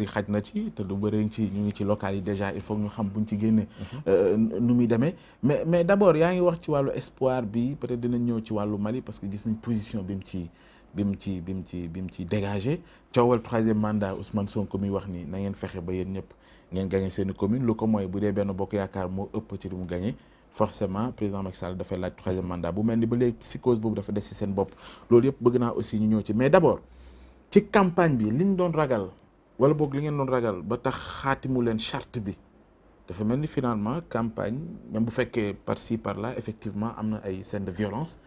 xaj na ci te du bëri ci ñu ngi ci local yi déjà il faut ñu xam buñ ci génne nu muy demee mais d'abord yaa ngi wax ci wàllu espoir bi peut-être dinañ ñëw ci wàllu Mali parce que gis nañ position bi mu ci dégagé coowal troisième mandat Ousmane Sonko mi wax ni na ngeen fexe ba yéen ñëpp ngeen gagné seeni commune lu ko mooy bu dee benn bokk yaakaar moo ëpp ci li mu gagné forcément président Macky Sall dafay laaj troisième mandat bu mel ni ba léegi psychose boobu dafa des ci seen bopp loolu yëpp bëgg naa aussi ñu ñëw ci mais d'abord ci campagne bi liñ doon ragal wala boog li ngeen doon ragal ba tax xaatimu leen charte bi dafa mel ni finalement campagne même bu fekkee par-ci par-là effectivement am na ay scènes de violence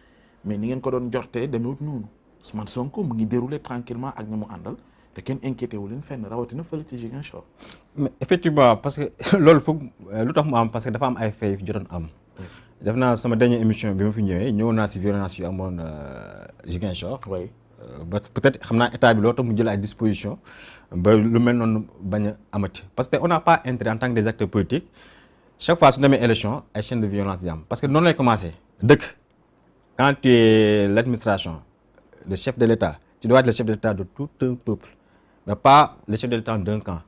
mais ni ngeen ko doon jortee demewut noonu Ousmane Sonko mu ngi déroulé tranquillement ak ñi mu àndal te kenn inquiété wu leen fenn rawatina fële ci Ziguinchor. mais effectivement parce que loolu foog lu tax mu am parce que dafa am ay faits yu fi jotoon am. def naa sama dernière émission bi ma fi ñëwee ñëwoon naa si violence yu amoon Ziguinchor. oui. ba peut-être xam naa état bi loo tax mu jël ay dispositions ba lu mel noonu bañ a amati parce que on n'a pas intérêt en tant que des acteurs politiques chaque fois su demee élection ay chaînes de violence di am parce que noonu lay commencé dëkk quand tu es l'administration le chef de l'État tu dois être le chef de l'État de tout un peuple mais pas le chef de l'État d'un camp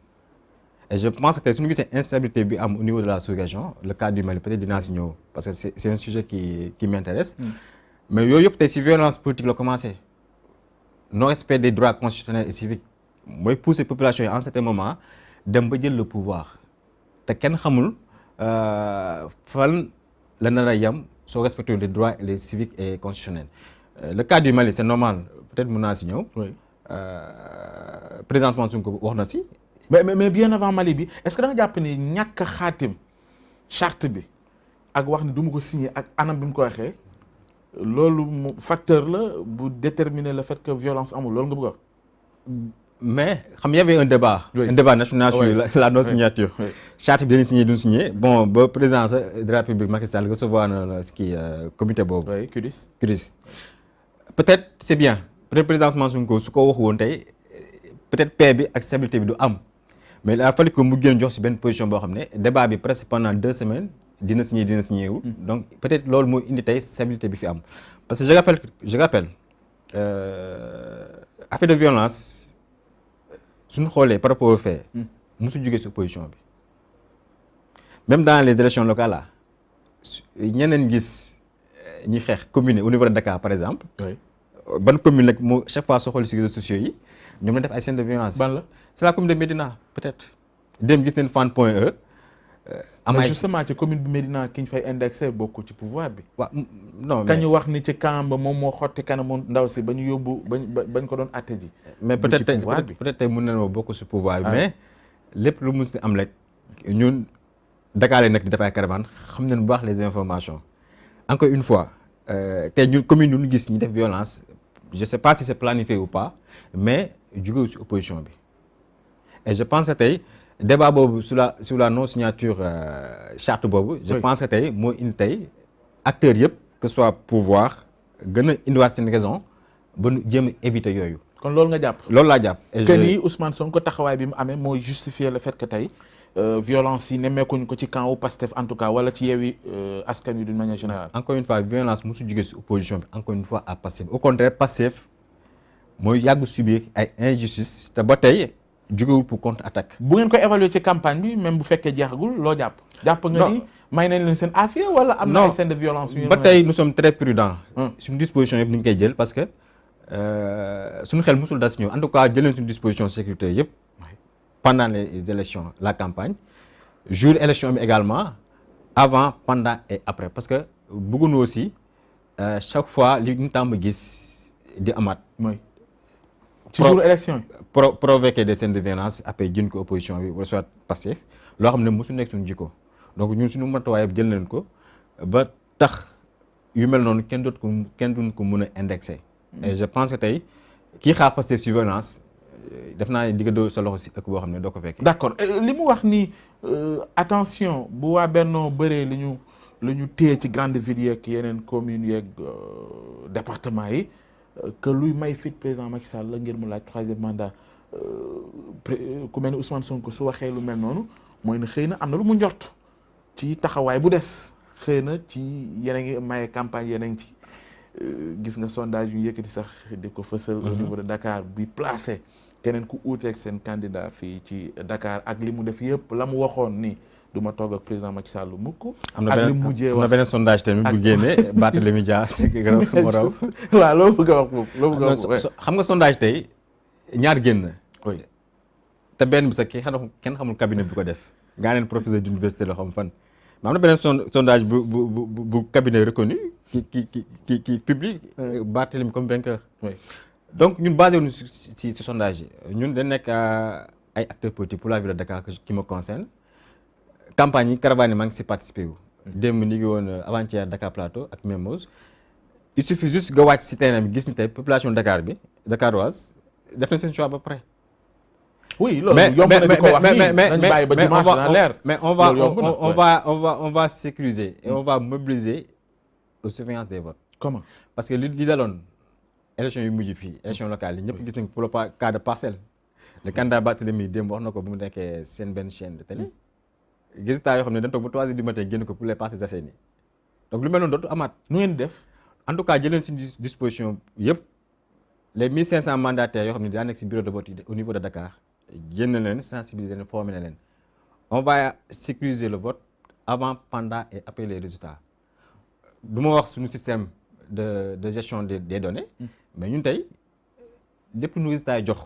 et je pense que tey suñu gisee instabilité bi am au niveau de la sous-région le cas du Mali peut-être dinaa si ñëw parce que c'est un sujet qui m'intéresse mais yooyu yëpp tey si violence politique la commencé non respect des droits constitutionnels et civiques mooy pousser population yi en certain moment dem ba jël le pouvoir te kenn xamul fan la nar a yem soo respecter les droits les civiques et constitutionnels le cas du Mali c'est normal peut-être mën naa si ñëw. oui. président Ousmane Sonko wax na si. mais bien avant Mali bi est-ce que da nga jàpp ni ñàkk a xaatim charte bi ak wax ni du ma ko signer ak anam bi mu ko waxee loolu mu facteur la bu déterminer le fait que violence amul loolu nga bëgg a wax. mais xam y avait un débat. Oui. un débat national sur la non signature. Oui. charte bi dañuy signé duñ signé bon ba président de la République Macky Sall recevoir na ce qui comité boobu. oui CUDIS. peut-être c'est bien peut-être président Ousmane Sonko su ko wax woon tey peut-être paix bi ak stabilité bi du am mais il a fallu que mu génn jox si benn position boo xam ne débat bi presque pendant 2 semaines dina signé wul donc peut-être loolu moo indi tey stabilité bi fi am parce que je rappelle affaire de violence suñu xoolee par rapport au fait musu jógee si opposition bi même dans les élections locales là ñeneen gis ñuy xeex commune au niveau de Dakar par exemple. oui. ban commune nag moo chaque fois soo xoolee si réseaux sociaux yi ñoom la def ay scènes de violence. ban la c'est la commune de Médina peut-être. dem gis nañ Fann Point E. am ay justement ci commune bi Médina ki ñu fay indexé bokkul ci pouvoir bi. waaw non mais kañu wax ni ci camp ba moom moo xotti kanamu ndaw si ba ñu yóbbu bañ ko doon atte ji. mais du ci pouvoir bi. peut-être tey mën nañoo bokk si pouvoir bi. mais lépp lu mu si am rek ñun Dakar lay nekk di def ay caravane xam nañ bu baax les informations encore une fois tey ñun commune yu ñu gis ñi def violence je sais pas si c'est planifié ou pas mais jógewu si opposition bi et je pense que tey débat boobu sur la non signature charte boobu. je pense que tey moo indi tey acteurs yëpp que ce soit pouvoir gën a indiwaat seen raison ba nu jéem a éviter yooyu. kon loolu nga jàpp. loolu laa jàpp. que ni Ousmane Sonko taxawaay bi mu amee mooy justifier le fait que tey violence yi nemmeekuñu ko ci camp wu Pastef en tout cas wala ci Yewwi Askan Wi d'une manière générale. encore une fois violence mosu jóge si opposition bi encore une fois à Pastef au contraire Pastef mooy yàgg subir ay injustice te ba tey jógewul pour contre-attaque. bu ngeen ko évaluer ci campagne bi même bu fekkee jeexagul loo jàpp. jàpp nga ni may nañ leen seen affaire wala am na ay scène de violence. ba tey nous sommes très prudents. suñu disposition yëpp ni ñu koy jël parce que suñu xel mosul dal si ñëw en tout cas jël nañ suñu disposition sécurité yëpp. pendant les élections la campagne jour élection bi également avant pendant et après parce que bëgguñu aussi chaque fois li ñu tàmm gis di amaat. mooy ci jour élection yi. provoquer des scènes de violence après jën ko opposition bi wala soit Pastef loo xam ne mosu nekk suñu jikko donc ñun suñu matuwaay jël nañ ko ba tax yu mel noonu kenn duñ ko mën a indexer. et je pense que tey kii xaar Pastef si violence. def naa di nga dóor sa loxo si ëkk boo xam ne doo ko fekk. d'accord li mu wax ni attention bu waa Benno bëree lu ñu téye ci grande ville yeeg yeneen communes yeeg département yi que luy may fit président Macky Sall la ngir mu laaj troisième mandat ku mel ni Ousmane Sonko su waxee lu mel noonu mooy ne xëy na am na lu mu njort ci taxawaay bu des xëy na ci yeneen ngi maye campagne yeneen ci gis nga sondage yu yëkkati sax di ko fësal au niveau de Dakar bi placé keneen ku uuteeg seen candidat fii ci Dakar ak li mu def yëpp la mu waxoon ni du ma toog ak président Macky Sall mukk ak li mu mujjee wax am na beneen sondage tamit bu génnee Barthélémy Dias moo raw. waaw loo bëgg a wax foofu loo bëgg a wax foofu. xam nga sondage tey ñaar génn. oui te benn bi sax kenn xamul cabinet bi ko def. gaa neen professeur d'université la xam fan. mais am na beneen sondage bu cabinet reconnu qui publie Barthélémy comme vainqueur. oui donc ñun basé wuñu si sondage yi ñun dañ nekk ay acteurs politiques pour la ville de Dakar qui me concerne. campagne yi caravane yi maa ngi si participé wu. démb ñu ngi woon avant-hier Dakar Plateau ak Mermoz. il suffit juste nga wàcc si terrain bi gis ni tey population Dakar bi Dakaroise def na seen choix ba pare. oui loolu yomb na di ko wax nii nañ bàyyi ba dimanche dina leer. mais on va sécuriser et on va mobiliser aux surveillances des votes. comment parce que li daloon élection yu mujj fii élection locale yi ñëpp gis nañ pour le cas de Parcelles. le candidat Barthélémy démb wax na ko bu mu nekkee seen benn chaîne de télé. résultats yoo xam ne dañ toog ba 3 heures du matin génn ko pour les Parcelles Assainies donc lu mel noonu dootu amaat. nu ngeen def. en tout cas jëleen suñu disposition yëpp les 1500 mandataires yoo xam ne daa nekk si bureau de vote au niveau de Dakar génn leen sensibiliser leen former leen. on va sécuriser le vote avant pendant et après les résultats du ma wax suñu système de gestion des données. mais ñun tey lépp lu résultats yi jox.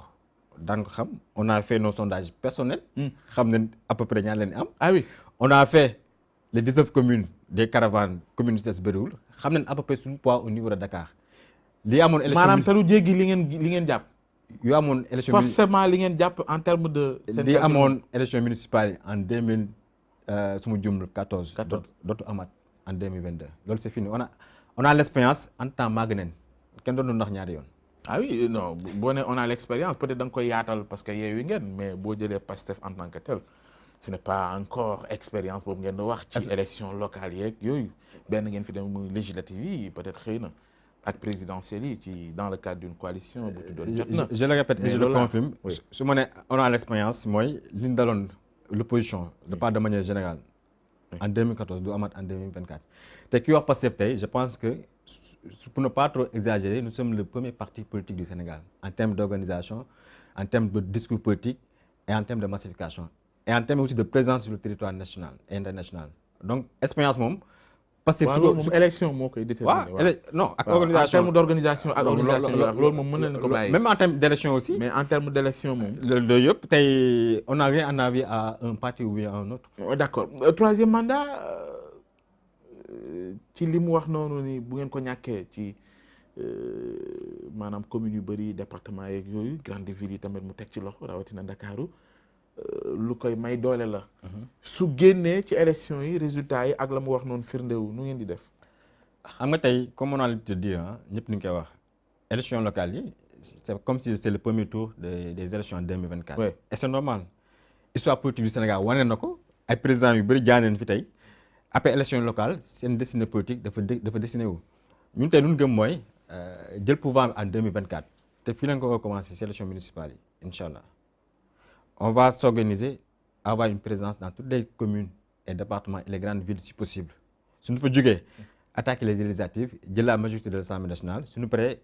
daan ko xam on a fait nos sondages personnels. xam nañ à peu près ñaar leen am. ah oui on a fait les 19 communes des caravanes communautaires bëriwul xam nañ à peu près suñu poids au niveau de Dakar. li amoon élection maanaam te lu jéggi li ngeen jàpp. yu amoon élection forcément li ngeen jàpp en terme de. li amoon élection municipale en 2000 su ma juml 14. dootu amaat en 2022 loolu c'est fini on a l'expérience en temps màgg neen kenn doon ndax ñaari yoon. ah oui non boo ne on a l'expérience peut-être da nga koy yaatal parce que yeewu ngeen mais boo jëlee Pastef en tant que tel ce n'est pas encore expérience boobu ngeen di wax. ci élection locale yeeg yooyu benn ngeen fi dem muy législative yi peut-être xëy na ak présidentielle yi ci dans le cadre d'une coalition bu tuddoon jot na. je le répète et je le confirme. su ma ne on a l'expérience mooy li ñu daloon l'opposition de pas de manière générale. en 2014 du amaat en 2024. te ki wax Pastef tey je pense que. pour ne pas trop exagérer, nous sommes le premier parti politique du Sénégal en termes d'organisation, en termes de discours politique et en termes de massification. Et en termes aussi de présence sur le territoire national et international. Donc, expérience moom. parce que moom élection moo koy déterminer. non ak organisation en termes d'organisation ak organisation loolu moom mën nañu ko bàyyi. même en termes d'élection aussi. mais en termes d'élection moom. loolu yëpp tey on n'a rien à envier à un parti ou bien à un autre. D'accord. Troisième mandat. ci li mu wax noonu ni bu ngeen ko ñàkkee ci maanaam communes yu bëri département yeeg yooyu grande ville yi tamit mu teg ci loxo rawatina Ndakaaru lu koy may doole la. su génnee ci élection yi résultats yi ak la mu wax noonu firndewu nu ngeen di def. xam nga tey comme on a l'habitude de dire ñëpp ni ñu koy wax élection locale yi c'est comme si c'est le premier tour des élections en 2024. Ouais. Et c'est normal histoire politique du Sénégal wane na ko ay présidents yu bëri jaaneen fi tey. après élection locale seen destinée politique dafa destiné wu ñun tey lu ñu gëm mooy jël pouvoir en 2024 te fii lañ ko commencé ci élection municipale yi incha allah on va s'organiser avoir une présence dans toutes les communes et départements et les grandes villes si possible suñu fa jógee attaquer les législatives jël la majorité de l'Assemblée nationale suñu paree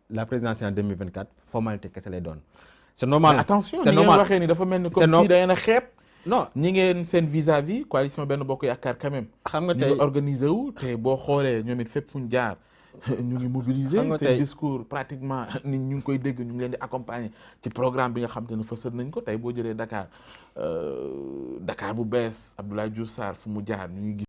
la présidentielle en 2024 formalité kese lay doon. c'est normal mais attention c'est ni ngeen waxee ni dafa mel ni comme si da ngeen a xeeb. non ñi ngeen seen vis-à-vis coalition Benno Bokk Yaakaar quand même. xam nga ñu tey ngi organisé wu te boo xoolee ñoom it fépp fu ñu jaar ñu ngi mobiliser. xam nga seen tey discours pratiquement nit ñu ngi koy dégg ñu ngi leen di accompagner ci programme bi nga xam te ne fësal nañ ko tey boo jëlee Dakar Dakar bu bees Abdoulaye Diouf Sarr fu mu jaar ñu ngi gis